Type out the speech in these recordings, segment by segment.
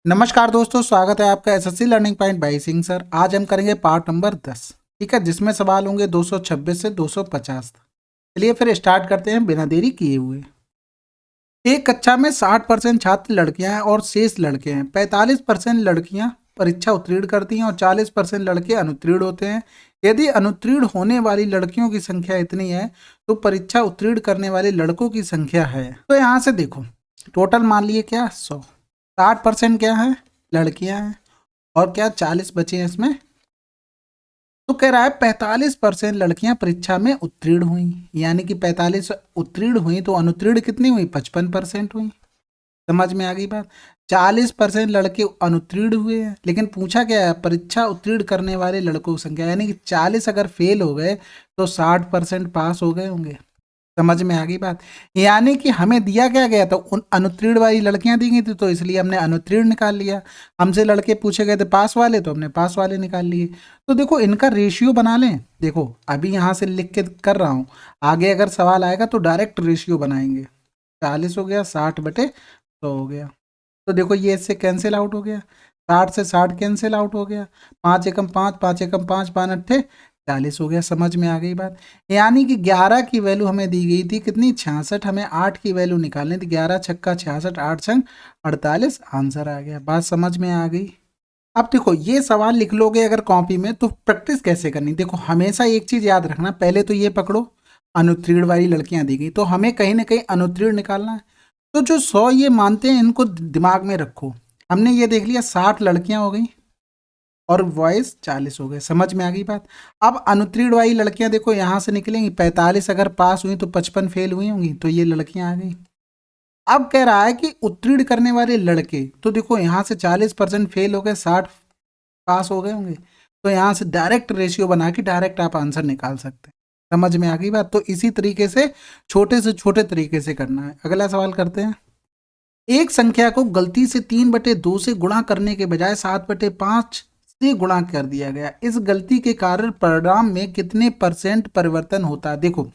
नमस्कार दोस्तों, स्वागत है आपका SSC learning point by Singh sir. आज हम करेंगे पार्ट नंबर 10। ठीक है, जिसमें सवाल होंगे 226 से 250 तक। चलिए फिर स्टार्ट करते हैं बिना देरी किए हुए। एक कक्षा में 60% छात्र लड़कियां हैं और शेष लड़के हैं। 45% लड़कियां परीक्षा उत्तीर्ण करती हैं और 40% लड़के अनुत्तीर्ण होते हैं। यदि अनुत्तीर्ण होने वाली लड़कियों की संख्या इतनी है तो परीक्षा उत्तीर्ण करने वाले लड़कों की संख्या है। तो यहाँ से देखो, टोटल मान लिए क्या 100। 60% क्या है, लड़कियां हैं, और क्या 40 बचे हैं इसमें। तो कह रहा है 45% लड़कियां परीक्षा में उत्तीर्ण हुई, यानी कि 45 उत्तीर्ण हुई तो अनुत्तीर्ण कितनी हुई, 55% हुई। समझ में आ गई बात। 40% लड़के अनुत्तीर्ण हुए हैं, लेकिन पूछा क्या है, परीक्षा उत्तीर्ण करने वाले लड़कों की संख्या, यानी कि 40 अगर फेल हो गए तो 60% पास हो गए होंगे। समझ में आ गई बात। यानी कि हमें दिया क्या गया था, उन अनुत्तीर्ण वाली लड़कियां दी गई थी, तो इसलिए हमने अनुत्तीर्ण निकाल लिया। हमसे लड़के पूछे गए थे पास वाले, तो हमने पास वाले निकाल लिए। तो देखो इनका रेशियो बना लें। देखो अभी यहाँ से लिख के कर रहा हूँ, आगे अगर सवाल आएगा तो डायरेक्ट रेशियो बनाएंगे। 40 हो गया 60/100 हो गया। तो देखो ये इससे कैंसिल आउट हो गया, 60 से 60 कैंसिल आउट हो गया। 5 एकम 5, 5 एकम 5, 5 अट्ठे 40 हो गया। समझ में आ गई बात। यानी कि 11 की वैल्यू हमें दी गई थी कितनी, 66। हमें 8 की वैल्यू निकालनी थी, 11 छक्का 66, 8 छंग 48, आंसर आ गया। बात समझ में आ गई। अब देखो ये सवाल लिख लोगे अगर कॉपी में तो प्रैक्टिस कैसे करनी। देखो हमेशा एक चीज याद रखना, पहले तो ये पकड़ो अनुत्तीर्ण वाली लड़कियां दी गई, तो हमें कहीं ना कहीं अनुत्तीर्ण निकालना है। तो जो 100 ये मानते हैं इनको दिमाग में रखो। हमने ये देख लिया 60 लड़कियां हो गई और बॉयज 40 हो गए। समझ में आ गई बात। अब अनुत्तीर्ण वाली लड़कियां देखो यहाँ से निकलेंगी, 45 अगर पास हुई तो 55 फेल हुई होंगी, तो ये लड़कियां आ गई। अब कह रहा है कि उत्तीर्ण करने वाले लड़के, तो देखो यहाँ से 40% फेल हो गए, 60 पास हो गए होंगे। तो यहाँ से डायरेक्ट रेशियो बना के डायरेक्ट आप आंसर निकाल सकते हैं। समझ में आ गई बात। तो इसी तरीके से छोटे तरीके से करना है। अगला सवाल करते हैं। एक संख्या को गलती से 3/2 से गुणा करने के बजाय 7/5 से गुणा कर दिया गया। इस गलती के कारण परिणाम में कितने परसेंट परिवर्तन होता है। देखो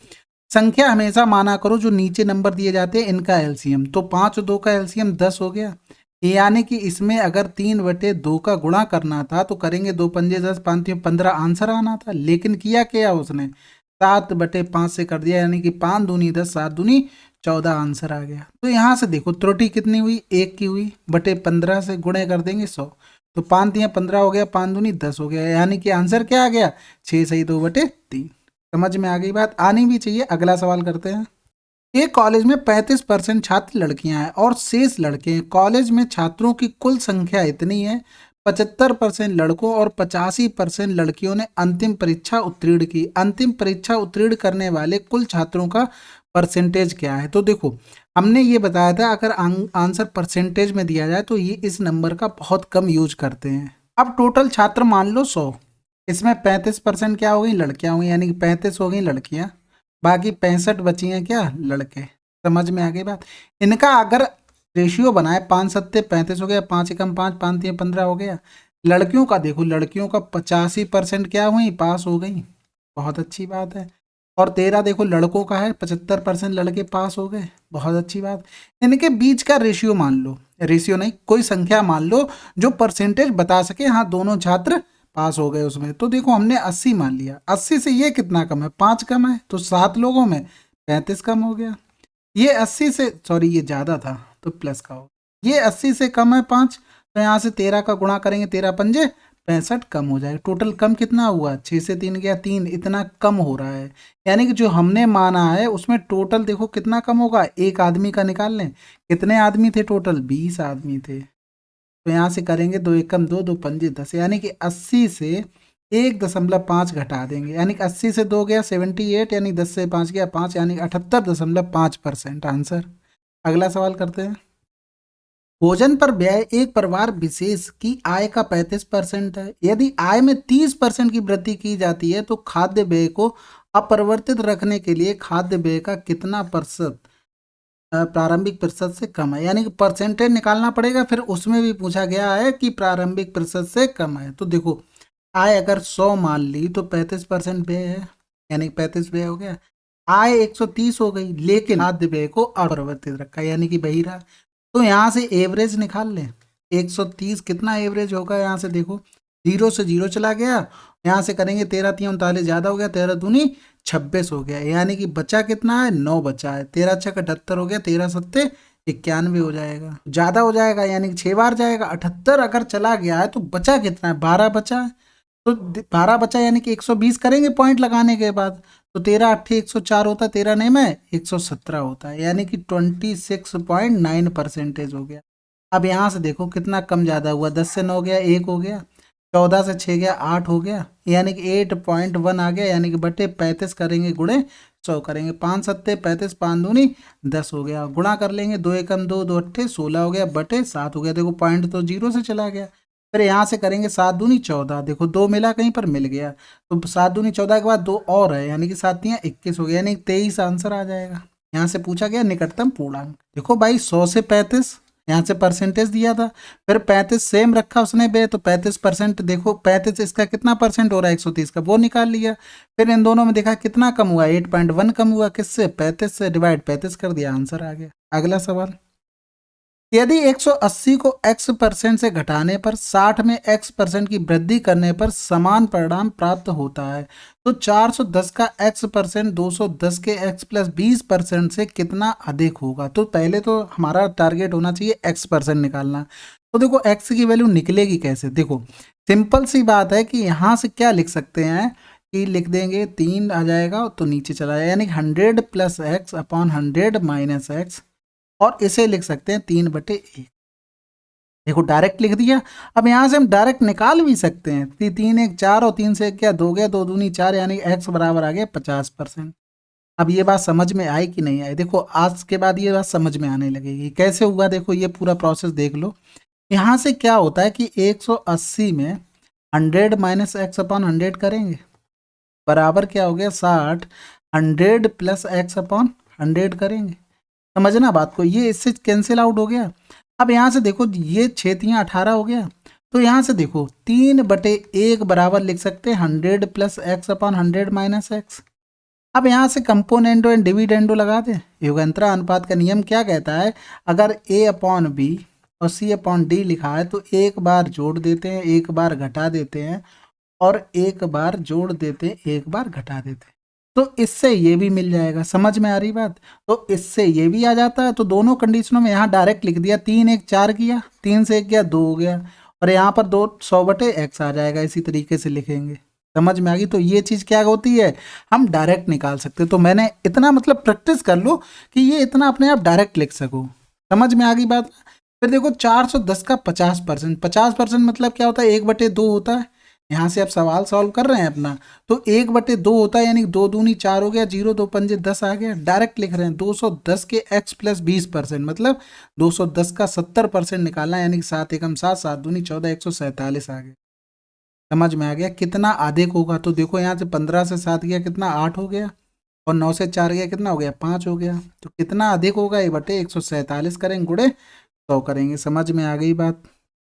संख्या हमेशा माना करो जो नीचे नंबर दिए जाते हैं इनका एलसीएम। तो 5 और 2 का एलसीएम 10 हो गया। यानी कि इसमें अगर 3/2 का गुणा करना था तो करेंगे 2 पंजे 10, 5 तियों 15 आंसर आना था। लेकिन किया क्या उसने, 7/5 से कर दिया, यानी कि 5 दूनी 10, 7 दूनी 14 आंसर आ गया। तो यहाँ से देखो त्रुटि कितनी हुई, 1 की हुई, बटे 15 से गुणे कर देंगे 100। तो 5 तियां 15 हो गया, 5 दूनी 10 हो गया, यानी कि आंसर क्या आ गया, 6 सही 2/3। समझ में आ गई बात, आनी भी चाहिए। अगला सवाल करते हैं। एक कॉलेज में 35% छात्र लड़कियां हैं और शेष लड़के हैं। कॉलेज में छात्रों की कुल संख्या इतनी है, 75% लड़कों और 85% लड़कियों ने अंतिम परीक्षा उत्तीर्ण की। अंतिम परीक्षा उत्तीर्ण करने वाले कुल छात्रों का परसेंटेज क्या है। तो देखो हमने ये बताया था अगर आंसर परसेंटेज में दिया जाए तो ये इस नंबर का बहुत कम यूज करते हैं। अब टोटल छात्र मान लो 100, इसमें 35% क्या हो गई, लड़कियां हो गई, यानी कि 35 हो गई लड़कियां, बाकी 65 बची हैं क्या, लड़के। समझ में आ गई बात। इनका अगर रेशियो बनाए 5 सत्ते 35 हो गया, 5 एकम 5, 5 तियां 15 हो गया। लड़कियों का देखो, लड़कियों का 85% क्या हुई, पास हो गई, बहुत अच्छी बात है। और 13 देखो लड़कों का है, 75% लड़के पास हो गए, बहुत अच्छी बात। इनके बीच का रेशियो मान लो, रेशियो नहीं कोई संख्या मान लो जो परसेंटेज बता सके, हाँ दोनों छात्र पास हो गए उसमें। तो देखो हमने 80 मान लिया, 80 से ये कितना कम है, 5 कम है, तो 7 लोगों में 35 कम हो गया। ये 80 से, सॉरी ये ज़्यादा था तो प्लस का हो, ये 80 से कम है 5, तो यहाँ से 13 का गुणा करेंगे, 13 पंजे 65 कम हो जाएगा। टोटल कम कितना हुआ, 6 से 3 गया 3, इतना कम हो रहा है। यानी कि जो हमने माना है उसमें टोटल देखो कितना कम होगा, एक आदमी का निकाल लें। कितने आदमी थे टोटल, 20 आदमी थे। तो यहाँ से करेंगे 2 एकम 2, 2 पंजे 10, यानी कि 80 से 1.5 घटा देंगे, यानी कि 80 से 2 गया 78, यानी 10 से 5 गया 5, यानी 78.5% आंसर। अगला सवाल करते हैं। भोजन पर व्यय एक परिवार विशेष की आय का 35% है। यदि आय में 30% की वृद्धि की जाती है तो खाद्य व्यय को अपरिवर्तित रखने के लिए खाद्य व्यय का कितना प्रतिशत प्रारंभिक प्रतिशत से कम है। यानी कि परसेंटेज निकालना पड़ेगा, फिर उसमें भी पूछा गया है कि प्रारंभिक प्रतिशत से कम है। तो देखो आय अगर 100 मान ली तो 35% व्यय है, यानी 35 व्यय हो गया। आय 130 हो गई, लेकिन खाद्य व्यय को अपरिवर्तित रखा, यानी कि वही रहा। तो यहाँ से एवरेज निकाल लें, 130 कितना एवरेज होगा यहाँ से देखो, 0 से 0 चला गया, यहाँ से करेंगे 13 3 39 ज़्यादा हो गया, 13 दूनी 26 हो गया, यानी कि बचा कितना है 9 बचा है, 13 छः 78 हो गया, 13 सत्ते 91 हो जाएगा, ज़्यादा हो जाएगा यानी कि 6 बार जाएगा, 78 अगर चला गया है तो बचा कितना है 12 बचा है, तो 12 बचा यानी कि 120 करेंगे पॉइंट लगाने के बाद, तो 13 अट्ठे 104 होता है, 13 नहीं में 117 होता है, यानी कि 26.9% हो गया। अब यहाँ से देखो कितना कम ज़्यादा हुआ, 10 से 9 गया 1 हो गया, 14 से 6 गया 8 हो गया, यानी कि 8.1 आ गया, यानी कि बटे 35 करेंगे गुणे 100 करेंगे, 5 सत्ते 35, 5 दूनी 10 हो गया, गुणा कर लेंगे 2 एकम 2, 2 अट्ठे 16 हो गया, बटे 7 हो गया, देखो पॉइंट तो 0 से चला गया। फिर यहाँ से करेंगे 7 दूनी 14, देखो 2 मिला कहीं पर मिल गया, तो 7 दूनी 14 के बाद 2 और है, यानी कि 7 तियां 21 हो गया, यानी 23 आंसर आ जाएगा। यहाँ से पूछा गया निकटतम पूर्णांक, देखो भाई 100 से 35, यहाँ से परसेंटेज दिया था, फिर 35 सेम रखा उसने बे, तो 35%, देखो 35 इसका कितना परसेंट हो रहा है 130 का, वो निकाल लिया। फिर इन दोनों में देखा कितना कम हुआ, 8.1 कम हुआ, किससे 35 से, डिवाइड 35 कर दिया, आंसर आ गया। अगला सवाल, यदि 180 को x% से घटाने पर 60 में x% की वृद्धि करने पर समान परिणाम प्राप्त होता है, तो 410 का x% 210 के x प्लस 20% से कितना अधिक होगा। तो पहले तो हमारा टारगेट होना चाहिए x% निकालना। तो देखो x की वैल्यू निकलेगी कैसे, देखो सिंपल सी बात है कि यहाँ से क्या लिख सकते हैं कि लिख देंगे 3 आ जाएगा तो नीचे चला जाएगा, यानी 100 plus x upon 100 minus x, और इसे लिख सकते हैं 3/1, देखो डायरेक्ट लिख दिया। अब यहाँ से हम डायरेक्ट निकाल भी सकते हैं, 3 1 4 और 3 से 1 क्या 2 गया, 2 दूनी 4, यानी x बराबर आ गया 50%। अब ये बात समझ में आई कि नहीं आई, देखो आज के बाद ये बात समझ में आने लगेगी। कैसे हुआ, देखो ये पूरा प्रोसेस देख लो। यहाँ से क्या होता है कि 180 में 100 माइनस एक्स अपॉन 100 करेंगे, बराबर क्या हो गया 60, 100 प्लस एक्स अपॉन 100 करेंगे, समझना बात को, ये इससे कैंसिल आउट हो गया। अब यहाँ से देखो ये 6 तियां 18 हो गया, तो यहाँ से देखो 3/1 बराबर लिख सकते हैं 100 plus x upon 100 minus x. अब यहाँ से कंपोनेंडो एंड डिविडेंडो लगा दें, युगांतरा अनुपात का नियम क्या कहता है, अगर a अपॉन बी और c अपॉन डी लिखा है तो एक बार जोड़ देते हैं, एक बार घटा देते हैं, और एक बार जोड़ देते हैं, एक बार घटा देते हैं, तो इससे ये भी मिल जाएगा। समझ में आ रही बात, तो इससे ये भी आ जाता है, तो दोनों कंडीशनों में यहाँ डायरेक्ट लिख दिया, 3 1 4 किया, 3 से 1 गया 2 हो गया, और यहाँ पर 2 100/x आ जाएगा, इसी तरीके से लिखेंगे। समझ में आ गई, तो ये चीज़ क्या होती है, हम डायरेक्ट निकाल सकते हैं। तो मैंने इतना मतलब प्रैक्टिस कर लो कि ये इतना अपने आप डायरेक्ट लिख सको। समझ में आ गई बात। फिर देखो 410 का 50%, 50% मतलब क्या होता है 1/2 होता है। यहाँ से आप सवाल सॉल्व कर रहे हैं अपना, तो 1/2 होता है, यानी 2 दूनी 4 हो गया, 0 2 पंजे 10 आ गया, डायरेक्ट लिख रहे हैं 210 के x प्लस 20%, मतलब 210 का 70% निकालना, यानी कि 7 एकम 7, 7 दूनी 14, 147 आ गया। समझ में आ गया कितना अधिक होगा, तो देखो यहाँ से 15 से 7 गया कितना 8 हो गया, और 9 से 4 गया कितना हो गया 5 हो गया, तो कितना अधिक होगा, ये बटे 147 करेंगे गुणे 100 करेंगे। समझ में आ गई बात।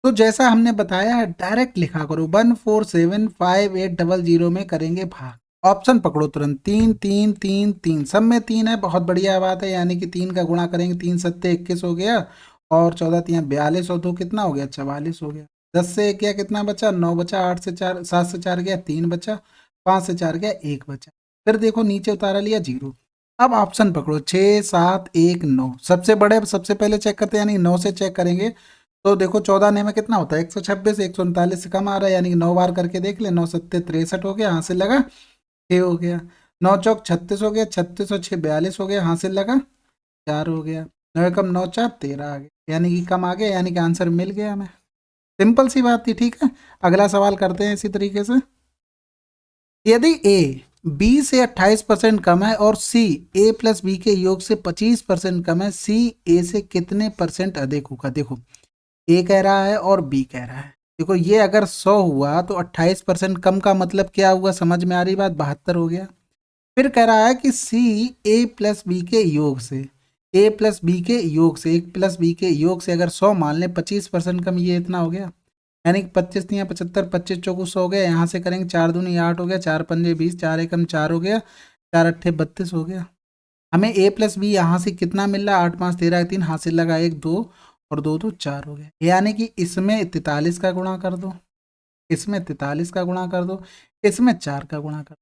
तो जैसा हमने बताया है डायरेक्ट लिखा करो, 1475800 में करेंगे भाग, ऑप्शन पकड़ो तुरंत, 3 3 3 3, सब में 3 है, बहुत बढ़िया बात है, यानी कि 3 का गुणा करेंगे, 3 सत्ते 21 हो गया, और 14 तियां 42 और 2 कितना हो गया 44 हो गया, 10 से 1 गया कितना बचा 9 बचा, 8 से 4 7 से 4 गया 3 बचा, 5 से 4 गया 1 बचा, फिर देखो नीचे उतारा लिया 0। अब ऑप्शन पकड़ो 6 7 1 9, सबसे बड़े सबसे पहले चेक करते हैं, यानी 9 से चेक करेंगे, तो देखो 14 ने में कितना होता है 126, 139 से कम आ रहा है, यानी कि 9 बार करके देख ले, 9 सत्ते 63 हो गया, हासिल लगा 6 हो गया, 9 चौक 36 हो गया, 36 और 6 42 हो गया, हासिल लगा 4 हो गया, 9 कम 9 4 13 आ गया, यानी कि कम आ गया, यानी कि आंसर मिल गया हमें। सिंपल सी बात थी, ठीक है। अगला सवाल करते हैं इसी तरीके से, यदि a b से 28% कम है और c a प्लस b के योग से 25% कम है, c a से कितने परसेंट अधिक होगा। देखो ए कह रहा है और बी कह रहा है, देखो ये अगर 100 हुआ तो 28% कम का मतलब क्या हुआ, समझ में आ रही बात, 72 हो गया। फिर कह रहा है कि सी ए प्लस बी के योग से, ए प्लस बी के योग से, 1 प्लस बी के योग से अगर 100 मान ले, 25% कम, ये इतना हो गया, यानी कि 25 तियां 75, 25 चौको 100 हो गया, यहाँ से करेंगे 4 दूनी 8 हो गया, 4 पंजे 20, 4 एकम 4 हो गया, 4 अट्ठे 32 हो गया। हमें ए प्लस बी यहाँ से कितना मिल रहा है, 8 5 13 3, हासिल लगा 1 2, और 2 2 4 हो गया, यानी कि इसमें 43 का गुणा कर दो, इसमें 43 का गुणा कर दो, इसमें 4 का गुणा कर दो।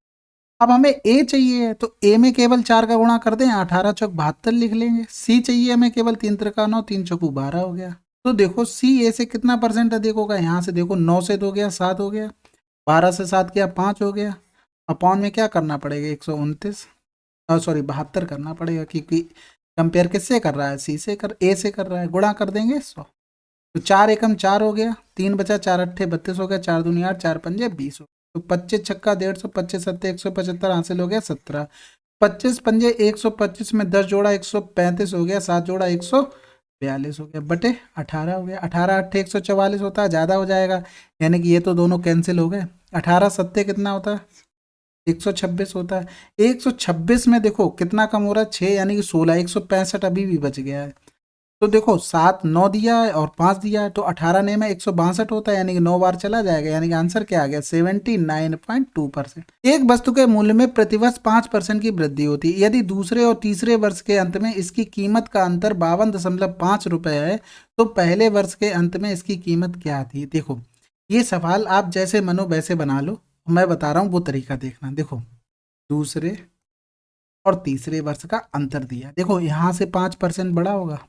अब हमें ए चाहिए तो ए में केवल 4 का गुणा कर दें, 18 चौक 72 लिख लेंगे। सी चाहिए हमें केवल 3 त्रिका 9, 3 चौकू 12 हो गया। तो देखो सी ए से कितना परसेंट अधिक होगा, यहाँ से देखो 9 से 2 गया 7 हो गया, 12 से 7 गया 5 हो गया, अपॉन में क्या करना पड़ेगा 129 सॉरी 72 करना पड़ेगा, क्योंकि कंपेयर किससे कर रहा है, सी से कर ए से कर रहा है, गुणा कर देंगे 100। तो 4 एकम 4 हो गया, 3 बचा 4 अट्ठे 32 हो गया, 4 दूनी 8 4 पंजे 20 हो गया। तो 25 छक्का 150, 25 सत्ते 175 हासिल हो गया 17, 25 पंजे 125 में 10 जोड़ा 135 हो गया, 7 जोड़ा 142 हो गया, बटे 18 हो गया। 18 अट्ठे 144 होता है, ज़्यादा हो जाएगा, यानी कि ये तो दोनों कैंसिल हो गए। 18 सत्ते कितना होता है 126 होता है, 126 में देखो कितना कम हो रहा है 6, यानी कि 16, 165 अभी भी बच गया है। तो देखो 7 9 दिया है और 5 दिया है, तो 18 ने में 162 होता है, यानी कि 9 बार चला जाएगा, यानी कि आंसर क्या आ गया 79.2%। एक वस्तु के मूल्य में प्रतिवर्ष 5% की वृद्धि होती है। यदि दूसरे और तीसरे वर्ष के अंत में इसकी कीमत का अंतर 52.5 रुपये है, तो पहले वर्ष के अंत में इसकी कीमत क्या थी। देखो ये सवाल आप जैसे मनो वैसे बना लो, मैं बता रहा हूँ वो तरीका देखना। देखो दूसरे और तीसरे वर्ष का अंतर दिया, देखो यहाँ से 5% बड़ा होगा,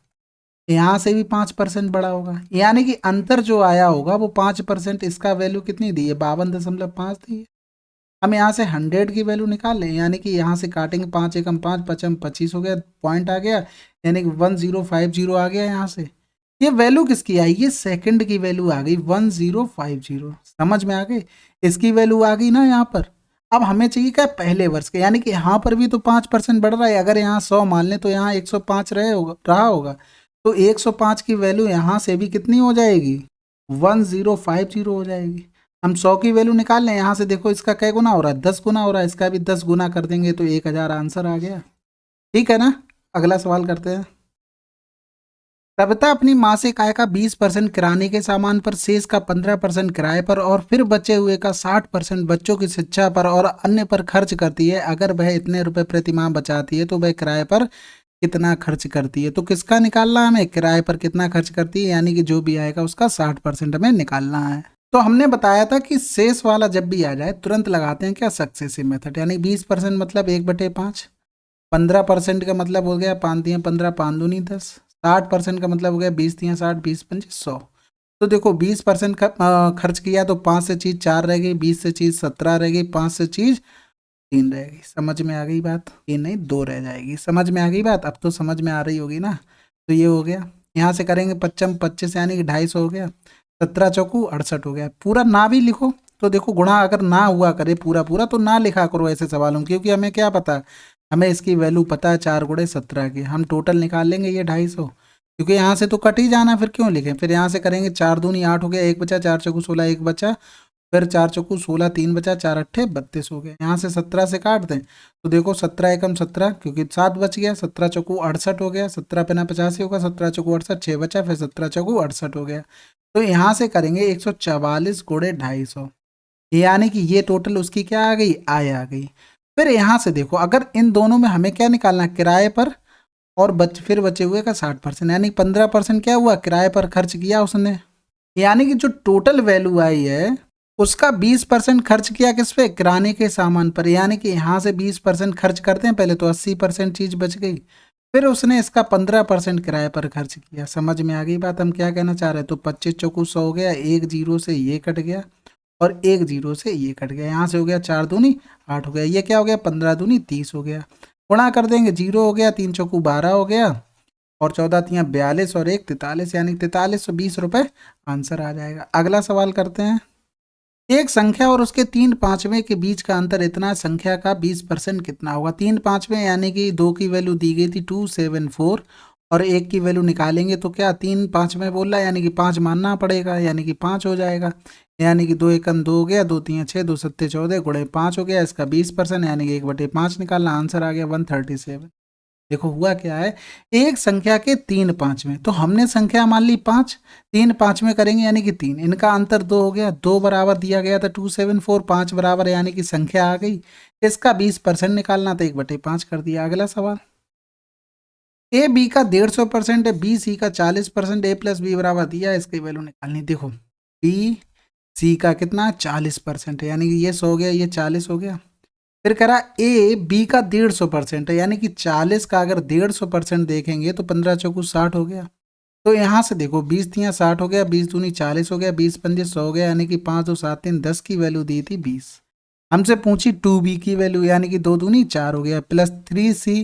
यहाँ से भी 5% बड़ा होगा, यानी कि अंतर जो आया होगा वो 5%। इसका वैल्यू कितनी दी है 52.5 दी है। हम यहाँ से 100 की वैल्यू निकाल लें, यानी कि यहाँ से काटेंगे 5 एकम 5 पचम 25 हो गया, पॉइंट आ गया, यानी कि 1050 आ गया। यहाँ से ये वैल्यू किसकी आई, ये सेकंड की वैल्यू आ गई 1050, समझ में आ गई, इसकी वैल्यू आ गई ना यहाँ पर। अब हमें चाहिए क्या पहले वर्ष के, यानी कि यहाँ पर भी तो 5% बढ़ रहा है, अगर यहाँ 100 मान लें तो यहाँ 105 रहा होगा, तो 105 की वैल्यू यहाँ से भी कितनी हो जाएगी 1050 हो जाएगी। हम 100 की वैल्यू निकाल लें, यहाँ से देखो इसका क्या गुना हो रहा है 10 गुना हो रहा है, इसका भी 10 गुना कर देंगे तो 1000 आंसर आ गया। ठीक है ना, अगला सवाल करते हैं। सविता अपनी मासिक आय का 20% किराने के सामान पर, शेष का 15% किराए पर और फिर बचे हुए का 60% बच्चों की शिक्षा पर और अन्य पर खर्च करती है। अगर वह इतने रुपए प्रति माह बचाती है तो वह किराए पर कितना खर्च करती है। तो किसका निकालना है हमें, किराए पर कितना खर्च करती है, यानी कि जो भी आएगा उसका 60% हमें निकालना है। तो हमने बताया था कि शेष वाला जब भी आ जाए तुरंत लगाते हैं क्या सक्सेसिव मेथड, यानी 20% मतलब 1/5, 15% का मतलब हो गया 5 दिया 15 5 दूनी 10, 60% का मतलब हो गया 20 दिया 60 20 पंजे 100। तो देखो 20% खर्च किया तो 5 से चीज़ 4 रह गई, 20 से चीज़ 17 रह गई, 5 से चीज़ 3 रहेगी। समझ में आ गई बात, ये नहीं 2 रह जाएगी। समझ में आ गई बात, अब तो समझ में आ रही होगी ना। तो ये हो गया, यहाँ से करेंगे 25 25 यानी कि 250 हो गया, 17 चौकू 68 हो गया। पूरा ना भी लिखो तो देखो गुणा अगर ना हुआ करे पूरा पूरा तो ना लिखा करो ऐसे सवालों में, क्योंकि हमें क्या पता, हमें इसकी वैल्यू पता है 4 गुणे 17 की। हम टोटल निकाल लेंगे ये 250, क्योंकि यहाँ से तो कट ही जाना, फिर क्यों लिखें। फिर यहाँ से करेंगे 4 दूनी 8 हो गया, 1 बचा, 4 चौकू 16 1 बचा, फिर 4 चौकू 16 3 बचा, 4 अट्ठे 32 हो गया। यहाँ से 17 से काट दें तो देखो 17 एकम 17, क्योंकि 7 बच गया, 17 चौकू 68 हो गया, 17 पना 85 होगा, 17 चौकू 68 6 बचा, फिर 17 चौकू 68 हो गया। तो यहाँ से करेंगे 144 गुणे 250, यानी कि ये टोटल उसकी क्या आ गई, आय आ गई। फिर यहाँ से देखो अगर इन दोनों में हमें क्या निकालना, किराए पर और फिर बचे हुए का 60%, यानी 15% क्या हुआ किराए पर खर्च किया उसने, यानी कि जो टोटल वैल्यू आई है उसका 20% खर्च किया किस पे, किराने के सामान पर, यानी कि यहाँ से 20% खर्च करते हैं पहले तो 80% चीज़ बच गई, फिर उसने इसका 15% किराए पर खर्च किया। समझ में आ गई बात, हम क्या कहना चाह रहे हैं। तो 25 चौकू 100 हो गया, 1 जीरो से ये कट गया और 1 जीरो से ये कट गया, यहाँ से हो गया 4 दूनी 8 हो गया, ये क्या हो गया 15 दूनी 30 हो गया, गुणा कर देंगे 0 हो गया, 3 चौकू 12 हो गया और 14 तियाँ 42 और 1 43, यानी 4320 रुपये आंसर आ जाएगा। अगला सवाल करते हैं। एक संख्या और उसके 3/5वें के बीच का अंतर इतना, संख्या का 20% कितना होगा। 3/5वें यानी कि 2 की वैल्यू दी गई थी 274 और 1 की वैल्यू निकालेंगे तो क्या 3/5वें बोल रहा है, यानी कि 5 मानना पड़ेगा, यानी कि 5 हो जाएगा, यानी कि 2 एकम 2 हो गया, 2 तियाँ 6 2 सत्ते 14 गुणे 5 हो गया, इसका 20% यानी कि 1/5 निकालना, आंसर आ गया 137। देखो हुआ क्या है, एक संख्या के 3/5वें, तो हमने संख्या मान ली 5, 3/5वें करेंगे यानी कि 3, इनका अंतर 2 हो गया, 2 बराबर दिया गया था 274, 5 बराबर यानी कि संख्या आ गई, इसका 20% निकालना था 1/5 कर दिया। अगला सवाल, ए बी का 150% है, बी सी का 40%, ए प्लस बी बराबर दिया, इसकी वैल्यू निकालनी। देखो बी सी का कितना 40% है, यानी कि ये 100 हो गया, ये 40 हो गया। फिर कह रहा ए बी का 150% है, यानी कि 40 का अगर 150% देखेंगे तो 15 चौकू 60 हो गया। तो यहाँ से देखो 20 तियाँ 60 हो गया, 20 दूनी 40 हो गया, 20 पंजे 100 हो गया, यानी कि 5 2 7 3 10 की वैल्यू दी थी 20। हमसे पूछी 2b की वैल्यू, यानी कि 2 दूनी 4 हो गया, प्लस 3c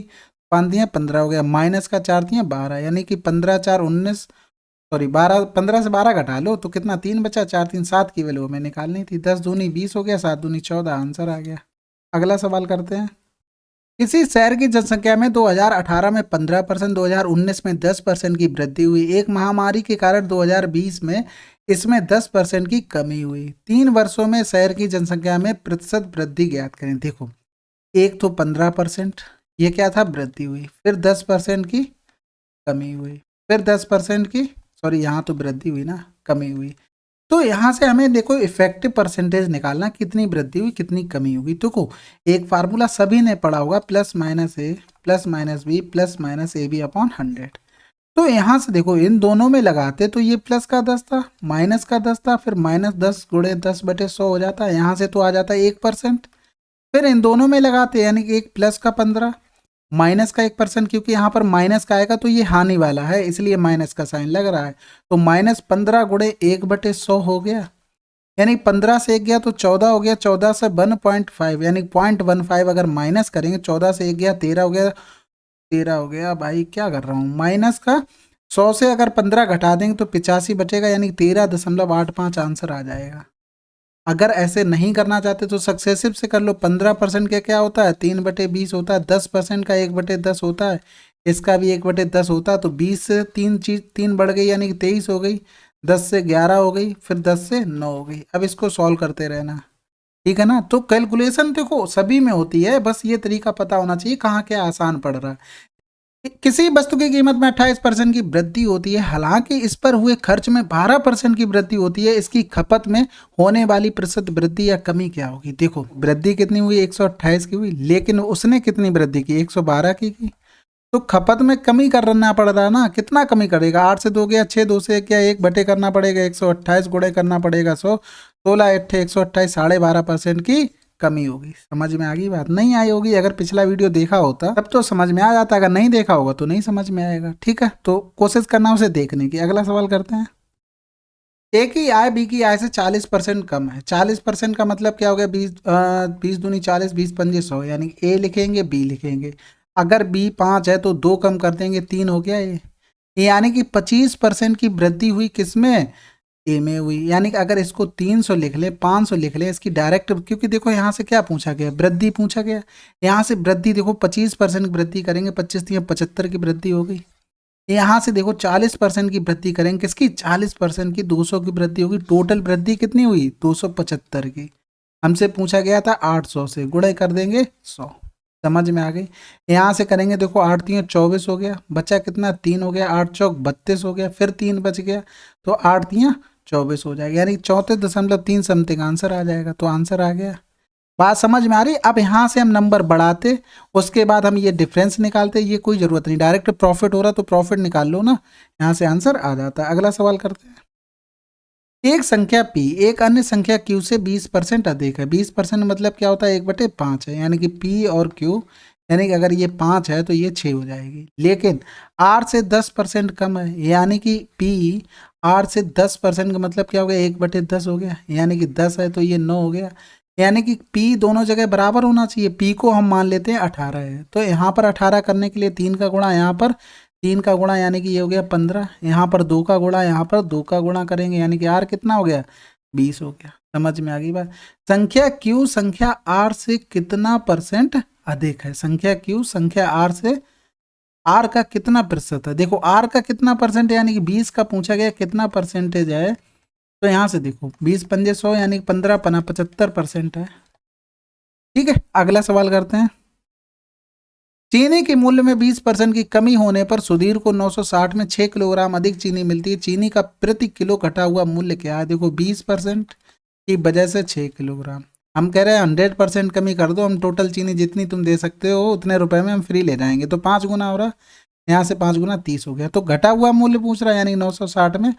5 दियाँ 15 हो गया, माइनस का 4 दियाँ 12, यानी कि 15 4 19, सॉरी 12, 15 से 12 घटा लो तो कितना 3 बचा, 4 3 7 की वैल्यू हमें निकालनी थी। 10 दूनी 20 हो गया, 7 दूनी 14, आंसर आ गया। अगला सवाल करते हैं। किसी शहर की जनसंख्या में 2018 में 15%, 2019 में 10% की वृद्धि हुई। एक महामारी के कारण 2020 में इसमें 10% की कमी हुई। 3 वर्षों में शहर की जनसंख्या में प्रतिशत वृद्धि ज्ञात करें। देखो एक तो 15%, ये क्या था वृद्धि हुई, फिर 10% की कमी हुई, फिर 10% की, सॉरी यहाँ तो वृद्धि हुई ना, कमी हुई। तो यहाँ से हमें देखो इफेक्टिव परसेंटेज निकालना, कितनी वृद्धि हुई कितनी कमी होगी। देखो एक फार्मूला सभी ने पढ़ा होगा, plus minus A plus minus B plus minus A B upon 100। तो यहाँ से देखो इन दोनों में लगाते तो ये प्लस का 10 था, माइनस का 10 था, फिर माइनस 10 गुणे 10/100 हो जाता है, यहाँ से तो आ जाता है 1%। फिर इन दोनों में लगाते यानी कि एक प्लस का 15, माइनस का 1%, क्योंकि यहाँ पर माइनस का आएगा तो ये हानि वाला है, इसलिए माइनस का साइन लग रहा है। तो -15 गुणे 1/100 हो गया, यानी 15 से 1 गया तो 14 हो गया, 14 से 1.5 यानी 0.15 अगर माइनस करेंगे, 14 से 1 गया 13 हो गया, 13 हो गया। भाई क्या कर रहा हूँ, माइनस का 100 से अगर 15 घटा देंगे तो 85 बचेगा, यानी 13.85 आंसर आ जाएगा। अगर ऐसे नहीं करना चाहते तो सक्सेसिव से कर लो। 15% का क्या होता है 3/20 होता है, 10% का 1/10 होता है, इसका भी 1/10 होता है। तो 20 से 3 बढ़ गई यानी कि 23 हो गई, 10 से 11 हो गई, फिर 10 से 9 हो गई। अब इसको सॉल्व करते रहना, ठीक है ना। तो कैलकुलेशन देखो सभी में होती है, बस ये तरीका पता होना चाहिए कहाँ क्या आसान पड़ रहा है। किसी वस्तु की कीमत में 28% की वृद्धि होती है, हालांकि इस पर हुए खर्च में 12% की वृद्धि होती है, इसकी खपत में होने वाली प्रतिशत वृद्धि या कमी क्या होगी। देखो वृद्धि कितनी हुई 128 की हुई, लेकिन उसने कितनी वृद्धि की 112 की। तो खपत में कमी करना पड़ रहा है ना, कितना कमी करेगा, 8 से 2 गया, 6 2 से क्या 1 बटे करना पड़ेगा, 128 गुणे करना पड़ेगा 100, 16 8 128, 12.5% की कमी होगी। समझ में आ गई बात, नहीं आई होगी अगर पिछला वीडियो देखा होता तब तो समझ में आ जाता, अगर नहीं देखा होगा तो नहीं समझ में आएगा, ठीक है। तो कोशिश करना उसे देखने की। अगला सवाल करते हैं। ए की आय बी की आय से 40% कम है। 40% का मतलब क्या हो गया, 20 दूनी 40, 20 पंजे 100, यानी ए लिखेंगे बी लिखेंगे। अगर बी 5 है तो 2 कम कर देंगे 3 हो गया ए, यानी कि 25% की वृद्धि हुई किसमें, ए में हुई। यानी कि अगर इसको 300 लिख ले 500 लिख ले इसकी डायरेक्ट, क्योंकि देखो यहाँ से क्या पूछा गया वृद्धि पूछा गया, यहाँ से वृद्धि देखो 25% की वृद्धि करेंगे, 25 या 75 की वृद्धि हो गई। यहाँ से देखो 40% की वृद्धि करेंगे, किसकी 40% की, 200 की वृद्धि होगी। टोटल वृद्धि कितनी हुई 275 की। हमसे पूछा गया था 800 से, गुणे कर देंगे 100। समझ में आ गई। यहाँ से करेंगे देखो 8 3 24 हो गया, बचा कितना 3 हो गया, 8 चौक 32 हो गया, फिर 3 बच गया, तो 8 3 24 हो जाएगा, यानी 34.3 समथिंग आंसर आ जाएगा। तो आंसर आ गया। बात समझ में आ रही। अब यहाँ से हम नंबर बढ़ाते, उसके बाद हम ये डिफरेंस निकालते, ये कोई जरूरत नहीं, डायरेक्ट प्रॉफिट हो रहा तो प्रॉफिट निकाल लो ना, यहाँ से आंसर आ जाता है। अगला सवाल करते हैं। एक संख्या P एक अन्य संख्या Q से 20% अधिक है। 20% मतलब क्या होता है 1/5 है, यानी कि P और Q, यानी कि अगर ये 5 है तो ये 6 हो जाएगी। लेकिन R से 10% कम है, यानी कि P R से 10% का मतलब क्या हो गया 1/10 हो गया, यानी कि 10 है तो ये 9 हो गया। यानी कि P दोनों जगह बराबर होना चाहिए। P को हम मान लेते हैं 18 है, तो यहाँ पर 18 करने के लिए 3 का गुणा, यहाँ पर 3 का गुणा, यानी कि ये हो गया 15, यहाँ पर 2 का गुणा, यहाँ पर 2 का गुणा करेंगे, यानी कि R कितना हो गया 20 हो गया। समझ में आ गई बात। संख्या Q संख्या R से कितना % अधिक है। संख्या Q संख्या R से R का कितना प्रतिशत है। देखो R का कितना परसेंट, यानी कि 20 का पूछा गया कितना परसेंटेज है, तो यहाँ से देखो 20 पंजे 100, यानी कि 15 पना 75% है। ठीक है, अगला सवाल करते हैं। चीनी के मूल्य में 20% की कमी होने पर सुधीर को 960 में 6 किलोग्राम अधिक चीनी मिलती है। चीनी का प्रति किलो घटा हुआ मूल्य क्या है। देखो 20% की वजह से 6 किलोग्राम, हम कह रहे हैं 100% कमी कर दो, हम टोटल चीनी जितनी तुम दे सकते हो उतने रुपए में हम फ्री ले जाएंगे, तो 5 गुना हो रहा, यहाँ से 5 गुना 30 हो गया। तो घटा हुआ मूल्य पूछ रहा है, यानी 960 में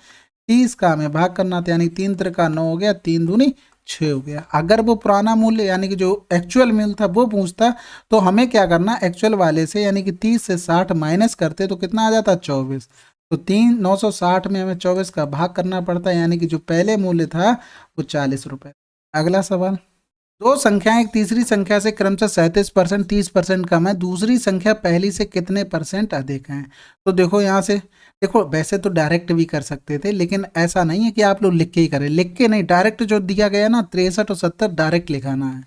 30 का हमें भाग करना था, यानी 3 त्रिका 9 हो गया, 3 दूनी 6 हो गया। अगर वो पुराना मूल्य यानी कि जो एक्चुअल मूल्य था वो पूछता तो हमें क्या करना, एक्चुअल वाले से यानी कि 30 से 60 माइनस करते तो कितना आ जाता 24। तो 960 में हमें 24 का भाग करना पड़ता है, यानी कि जो पहले मूल्य था वो 40 रुपये। अगला सवाल, दो संख्याएं एक तीसरी संख्या से क्रमशः 37%, 30% कम है, दूसरी संख्या पहली से कितने % अधिक है। तो देखो यहाँ से, देखो वैसे तो डायरेक्ट भी कर सकते थे, लेकिन ऐसा नहीं है कि आप लोग लिख के ही करें, लिख के नहीं, डायरेक्ट जो दिया गया ना 63 और 70 डायरेक्ट लिखाना है।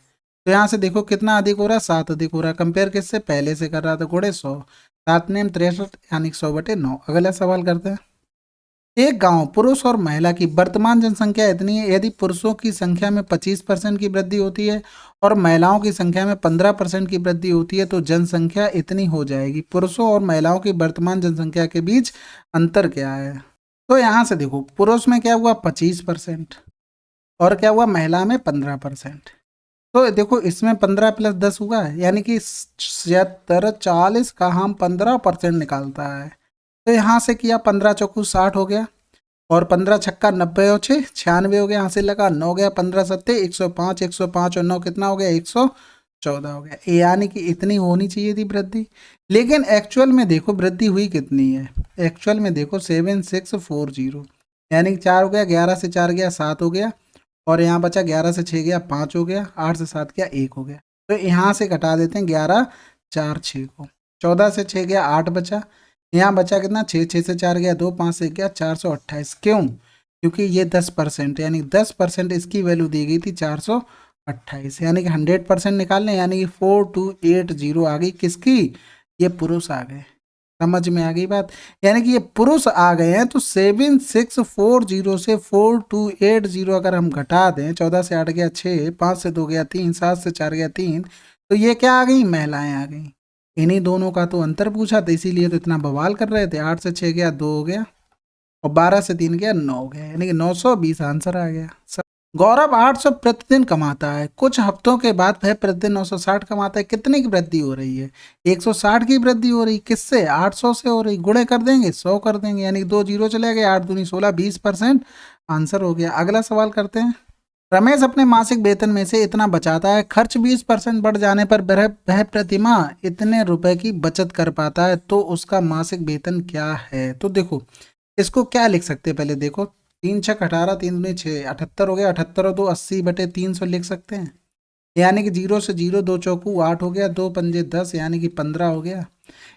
तो यहाँ से देखो कितना अधिक हो रहा है, 7 अधिक हो रहा है, कंपेयर किससे, पहले से कर रहा था, गुणे 100, 7 नेम 63 यानी 100/9। अगला सवाल करते हैं, एक गांव पुरुष और महिला की वर्तमान जनसंख्या इतनी है, यदि पुरुषों की संख्या में 25% की वृद्धि होती है और महिलाओं की संख्या में 15% की वृद्धि होती है तो जनसंख्या इतनी हो जाएगी। पुरुषों और महिलाओं की वर्तमान जनसंख्या के बीच अंतर क्या है। तो यहाँ से देखो, पुरुष में क्या हुआ 25% और क्या हुआ महिला में 15%। तो देखो इसमें 15 + 10 हुआ है, यानी कि 76, 40 का हम 15% निकालता है। तो यहाँ से किया 15 चौकू 60 हो गया, और 15 छक्का 90 और 6 96 हो गया, यहाँ से लगा 9 गया, 15 सत्ते 105, 105 और 9 कितना हो गया 114 हो गया। यानी कि इतनी होनी चाहिए थी वृद्धि, लेकिन एक्चुअल में देखो वृद्धि हुई कितनी है। एक्चुअल में देखो 7640, यानी कि 4 हो गया, 11 से 4 गया 7 हो गया, और यहाँ बचा 11 से 6 गया 5 हो गया, 8 से 7 गया 1 हो गया। तो यहाँ से घटा देते हैं 11 4 6 को, 14 से 6 गया 8 बचा, यहाँ बचा कितना 6, 6 से 4 गया 2, 5 से गया 428। क्यों, क्योंकि ये 10%, यानी 10% इसकी वैल्यू दी गई थी 428, यानी कि 100% निकालने, यानी कि 4280 आ गई किसकी, ये पुरुष आ गए। समझ में आ गई बात, यानी कि ये पुरुष आ गए हैं। तो 7640 से 4280 अगर हम घटा दें, 14 से 8 गया 6, 5 से 2 गया 3, 7 से 4 गया 3, तो ये क्या आ गई, महिलाएं आ गई। इन्हीं दोनों का तो अंतर पूछा था, इसीलिए तो इतना बवाल कर रहे थे। 8 से 6 गया 2 हो गया, और 12 से 3 गया 9 हो गया, यानी कि 920 आंसर आ गया। गौरव 800 प्रतिदिन कमाता है, कुछ हफ्तों के बाद वह प्रतिदिन 960 कमाता है, कितने की वृद्धि हो रही है, 160 की वृद्धि हो रही, किससे, 800 से हो रही, गुणे कर देंगे 100 कर देंगे, यानी कि 2 जीरो चले गए, 8 दूनी 16, 20% आंसर हो गया। अगला सवाल करते हैं, रमेश अपने मासिक वेतन में से इतना बचाता है, खर्च 20% बढ़ जाने पर वह प्रतिमाह इतने रुपए की बचत कर पाता है, तो उसका मासिक वेतन क्या है। तो देखो इसको क्या लिख सकते हैं, पहले देखो 3 छक 18, 3 दूनी 6, 78 हो गया, 78 और 2 80/300 लिख सकते हैं, यानी कि 0 से 0, 2 चौकू 8 हो गया, 2 पंजे 10, यानी कि 15 हो गया।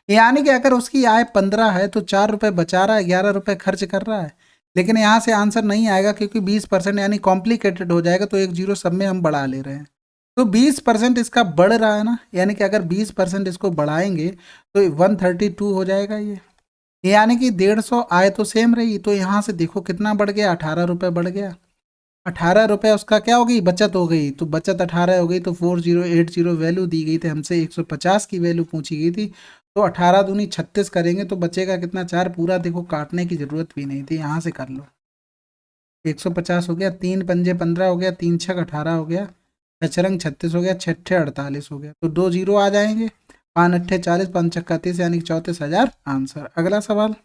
यानी कि अगर उसकी आय 15 है तो 4 रुपये बचा रहा है, 11 रुपये खर्च कर रहा है, लेकिन यहाँ से आंसर नहीं आएगा क्योंकि 20% यानी कॉम्प्लिकेटेड हो जाएगा, तो एक जीरो सब में हम बढ़ा ले रहे हैं। तो 20% इसका बढ़ रहा है ना, यानी कि अगर 20% इसको बढ़ाएंगे तो 132 हो जाएगा ये, यानी कि 150 आय तो सेम रही। तो यहाँ से देखो कितना बढ़ गया, 18 रुपये बढ़ गया, 18 रुपये उसका क्या हो गई, बचत हो गई। तो बचत 18 हो गई, तो 4080 वैल्यू दी गई थी हमसे, 150 की वैल्यू पूछी गई थी। तो 18 दूनी 36 करेंगे तो बचेगा कितना, 4, पूरा देखो काटने की जरूरत भी नहीं थी, यहाँ से कर लो। 150 हो गया, 3 पंजे 15 हो गया, 3 छक 18 हो गया, 6 रंग 36 हो गया, 6 48 हो गया, तो 2 जीरो आ जाएंगे, 5 अट्ठे 40, 5 छक्का 30, यानी 34,000 आंसर। अगला सवाल,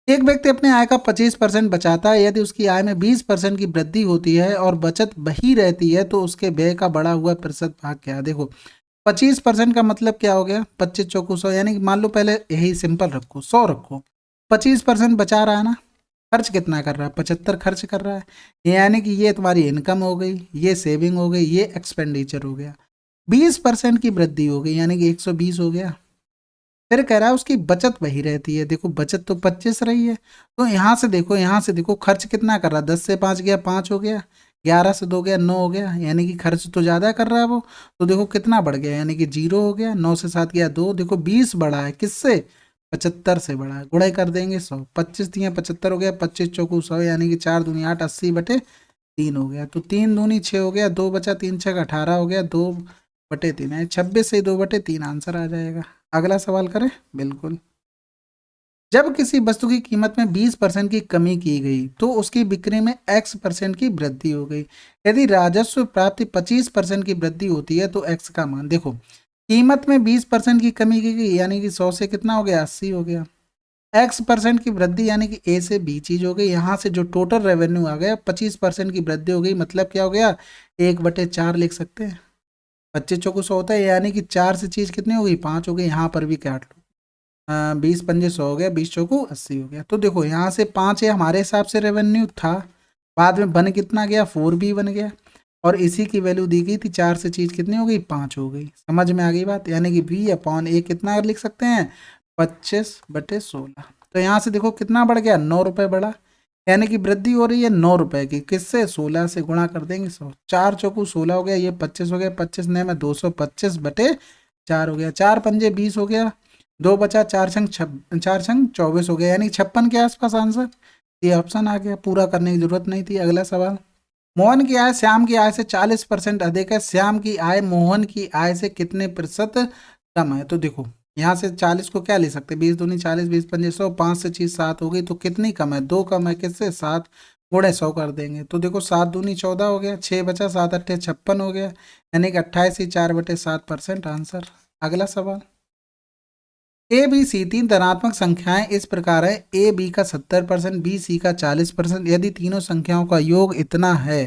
एक व्यक्ति अपने आय का 25% बचाता है, यदि उसकी आय में 20% की वृद्धि होती है और बचत वही रहती है तो उसके व्यय का बढ़ा हुआ प्रतिशत भाग क्या है। देखो 25% का मतलब क्या हो गया, 25 चौकू 100, यानी कि मान लो पहले यही सिंपल रखो 100 रखो, 25% बचा रहा है ना, खर्च कितना कर रहा है, 75 खर्च कर रहा है, यानी कि ये तुम्हारी इनकम हो गई, ये सेविंग हो गई, ये एक्सपेंडिचर हो गया। 20% की वृद्धि हो गई, यानी कि 120 हो गया। फिर कह रहा है उसकी बचत वही रहती है, देखो बचत तो 25 रही है, तो यहाँ से देखो, यहाँ से देखो खर्च कितना कर रहा है, 10 से 5 गया 5 हो गया, 11 से 2 गया 9 हो गया, यानी कि खर्च तो ज़्यादा कर रहा है वो। तो देखो कितना बढ़ गया, यानी कि 0 हो गया, 9 से 7 गया 2, देखो 20 बढ़ा है, किससे, 75 से बढ़ा है, गुणाई कर देंगे 100, 25 दिया 75 हो गया, 25 चौकू 100, यानी कि 4 दूनी 8, 80/3 हो गया। तो 3 दूनी 6 हो गया, 2 बचा, 3 छक 18 हो गया, 2/3 है, 26 से 2/3 आंसर आ जाएगा। अगला सवाल करें, बिल्कुल। जब किसी वस्तु की कीमत में 20% की कमी की गई तो उसकी बिक्री में x% की वृद्धि हो गई। यदि राजस्व प्राप्ति 25% की वृद्धि होती है तो x का मान, देखो कीमत में 20% की कमी की गई, यानी कि 100 से कितना हो गया, 80 हो गया। X% की वृद्धि, यानी कि A से B चीज हो गई। यहाँ से जो टोटल रेवेन्यू आ गया 25% की वृद्धि हो गई, मतलब क्या हो गया, 1/4 लिख सकते हैं। 25 चौको 100 होता है, यानी कि 4 से चीज कितनी हो गई, 5 हो गई। यहाँ पर भी काट लो, 20 पंजे 100 हो गया, 20 चौको 80 हो गया। तो देखो यहाँ से 5 है हमारे हिसाब से रेवेन्यू था, बाद में बन कितना गया, 4B बन गया, और इसी की वैल्यू दी गई थी, 4 से चीज कितनी हो गई, 5 हो गई। समझ में आ गई बात, यानी कि B/A कितना लिख सकते हैं, 25/16। तो यहाँ से देखो कितना बढ़ गया, 9 रुपये बढ़ा, यानी कि वृद्धि हो रही है 9 रुपये की। किससे, 16 से गुणा कर देंगे 100, 4 चौकू 16 हो गया, ये 25 हो गया, 25 ने में 225/4 हो गया, 4 पंजे 20 हो गया, 2 बचा, 4 छंग 24 हो गया, यानी 56 के आसपास आंसर। ये ऑप्शन आ गया, पूरा करने की जरूरत नहीं थी। अगला सवाल, मोहन की आय श्याम की आय से 40% अधिक है, श्याम की आय मोहन की आय से कितने प्रतिशत कम है। तो देखो यहाँ से 40 को क्या ले सकते हैं, 20 दूनी 40, 20 पंजे 100, 5 से चीज 7 हो गई, तो कितनी कम है, 2 कम है, किससे, 7 गुणे 100 कर देंगे। तो देखो 7 दूनी 14 हो गया, 6 बचा, 7 अट्ठे 56 हो गया, यानी कि 28 ही 4/7% आंसर। अगला सवाल, ABC 3 धनात्मक संख्याएं इस प्रकार है, AB का 70%, BC का 40%, यदि तीनों संख्याओं का योग इतना है,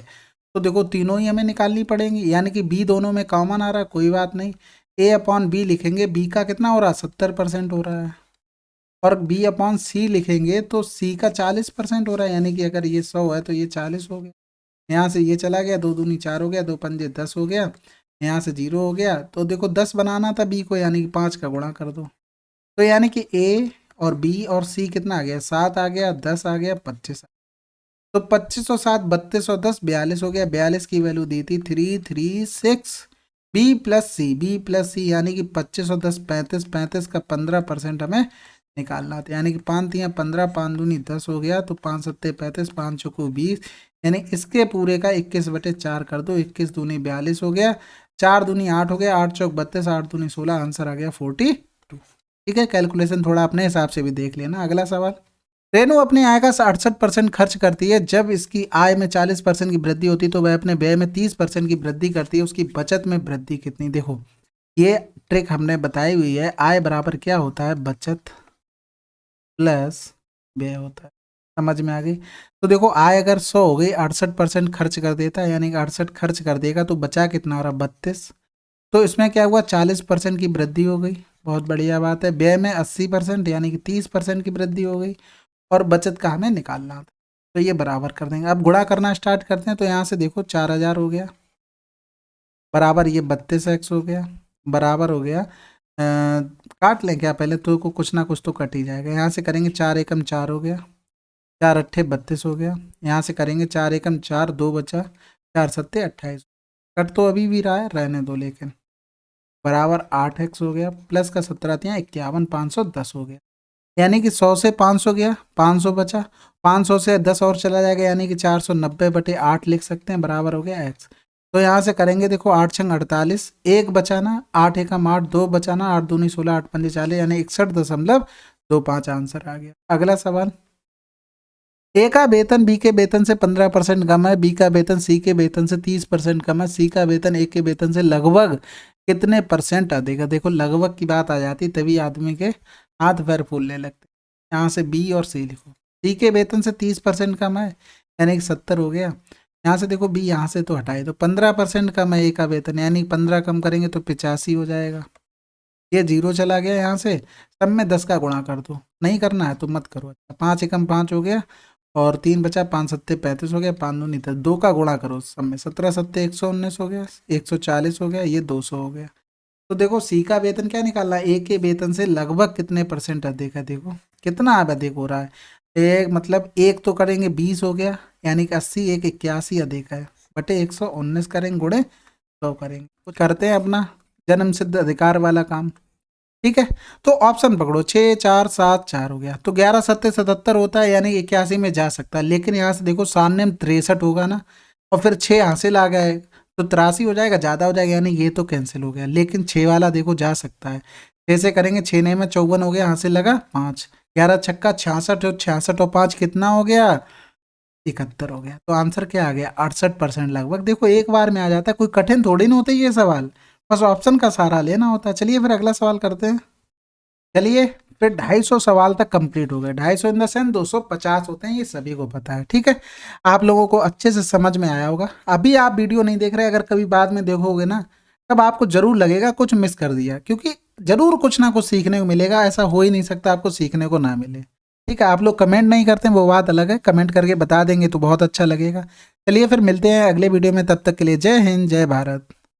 तो देखो तीनों ही हमें निकालनी पड़ेंगी, यानी कि B दोनों में कॉमन आ रहा है, कोई बात नहीं, A/B लिखेंगे, B का कितना हो रहा है, 70% हो रहा है, और B/C लिखेंगे तो C का 40% हो रहा है, यानी कि अगर ये 100 है तो ये 40 हो गया। यहाँ से ये चला गया, 2 दूनी 4 हो गया, 2 पंजे 10 हो गया, यहाँ से 0 हो गया। तो देखो 10 बनाना था B को, यानी कि 5 का गुणा कर दो, तो यानी कि A और B और C कितना आ गया, 7 आ गया, 10 आ गया, 25। तो 25 और 7 32 और 10 42 हो गया, 42 की वैल्यू दी थी 336। B+C यानी कि 25 और 10 35, 35 का 15% हमें निकालना था, यानी कि 5 तियाँ 15, 5 दूनी 10 हो गया, तो 5 सत्ते 35, 5 चौको 20, यानी इसके पूरे का 21/4 कर दो, 21 दूनी 42 हो गया, 4 दूनी 8 हो गया, 8 चौक 32, 8 दूनी 16, आंसर आ गया 42। ठीक है, कैलकुलेशन थोड़ा अपने हिसाब से भी देख लेना। अगला सवाल, रेनू अपनी आय का 68% खर्च करती है, जब इसकी आय में 40% की वृद्धि होती है तो वह अपने व्यय में 30% की वृद्धि करती है, उसकी बचत में वृद्धि कितनी। देखो ये ट्रिक हमने बताई हुई है, आय बराबर क्या होता है, बचत प्लस व्यय होता है। समझ में आ गई। तो देखो आय अगर 100 हो गई, 68% खर्च कर देता है, यानी कि 68 खर्च कर देगा, तो बचा कितना हो रहा, 32। तो इसमें क्या हुआ, 40% की वृद्धि हो गई, बहुत बढ़िया बात है। व्यय में 80% यानी कि 30% की वृद्धि हो गई, और बचत का हमें निकालना था, तो ये बराबर कर देंगे। अब गुणा करना स्टार्ट करते हैं, तो यहाँ से देखो 4000 हो गया, बराबर ये 32x हो गया, बराबर हो गया काट लें क्या पहले, तो को कुछ ना कुछ तो कट ही जाएगा। यहाँ से करेंगे 4 एकम 4 हो गया, 4 अट्ठे 32 हो गया, यहाँ से करेंगे 4 एकम 4, 2 बचा, 4 सत्ते 28, कट तो अभी भी रहा है, रहने दो, लेकिन बराबर 8x हो गया, प्लस का 17 तियाँ 51, 510 हो गया, यानी कि 100 से 500 गया, 500 बचा, 500 से 10 और चला जाएगा, यानी कि 490/8 लिख सकते हैं, बराबर हो गया x। तो यहाँ से करेंगे, देखो 8 छंग 48, 1 बचाना, 8 एकम 8, 2 बचाना, 8 दूनी 16, 8 पंजे 40, यानी 61.25 आंसर आ गया। अगला सवाल, ए का वेतन बी के वेतन से 15% कम है, बी का वेतन सी के वेतन से 30% कम है, सी का वेतन ए के वेतन से लगभग कितने परसेंट अधिक है। देखो लगभग की बात आ जाती तभी आदमी के हाथ पैर फूलने लगते। यहाँ से बी और सी लिखो, सी के वेतन से 30% कम है, यानी कि 70 हो गया। यहाँ से देखो बी यहाँ से तो हटाए, तो 15% कम है ए का वेतन, यानी 15 कम करेंगे तो 85 हो जाएगा। ये 0 चला गया, यहाँ से सब में 10 का गुणा कर दो, नहीं करना है तो मत करो। 5 एकम 5 हो गया, और 3 बचा, 5 सत्ते 35 हो गया, 5 दूनी 10, 2 का गुणा करो सब में, 17 सत्ते 119 हो गया, 140 हो गया, ये 200 हो गया। तो देखो सी का वेतन क्या निकालना है, ए के वेतन से लगभग कितने परसेंट अधिक है, देखो कितना अब अधिक हो रहा है। एक मतलब एक तो करेंगे 20 हो गया, यानी कि 80, एक 81 अधिक है, बटे 119 करेंगे, गुणे 100 करेंगे, कुछ करते हैं अपना जन्म सिद्ध अधिकार वाला काम। ठीक है, तो ऑप्शन पकड़ो, 6 4 7 4 हो गया, तो 11 सत्ते 77 होता है, यानी 81 में जा सकता है। लेकिन यहाँ से देखो सामने में 63 होगा ना, और फिर 6 हासिल आ गए, तो 83 हो जाएगा, ज़्यादा हो जाएगा, यानी ये तो कैंसिल हो गया। लेकिन 6 वाला देखो जा सकता है, 6 से करेंगे, 6 ने में 54 हो गया, हासिल लगा 5, 11 छक्का 66, और 66 और 5 कितना हो गया, 71 हो गया। तो आंसर क्या आ गया, 68% लगभग। देखो एक बार में आ जाता है, कोई कठिन थोड़ी ना होता है ये सवाल, बस ऑप्शन का सहारा लेना होता है। चलिए फिर अगला सवाल करते हैं। चलिए फिर 250 सवाल तक कंप्लीट हो गए। 250 इन द सेंस 250 होते हैं, ये सभी को पता है। ठीक है, आप लोगों को अच्छे से समझ में आया होगा। अभी आप वीडियो नहीं देख रहे, अगर कभी बाद में देखोगे ना, तब आपको जरूर लगेगा कुछ मिस कर दिया, क्योंकि जरूर कुछ ना कुछ सीखने को मिलेगा। ऐसा हो ही नहीं सकता आपको सीखने को ना मिले। ठीक है, आप लोग कमेंट नहीं करते वो बात अलग है, कमेंट करके बता देंगे तो बहुत अच्छा लगेगा। चलिए फिर मिलते हैं अगले वीडियो में, तब तक के लिए जय हिंद जय भारत।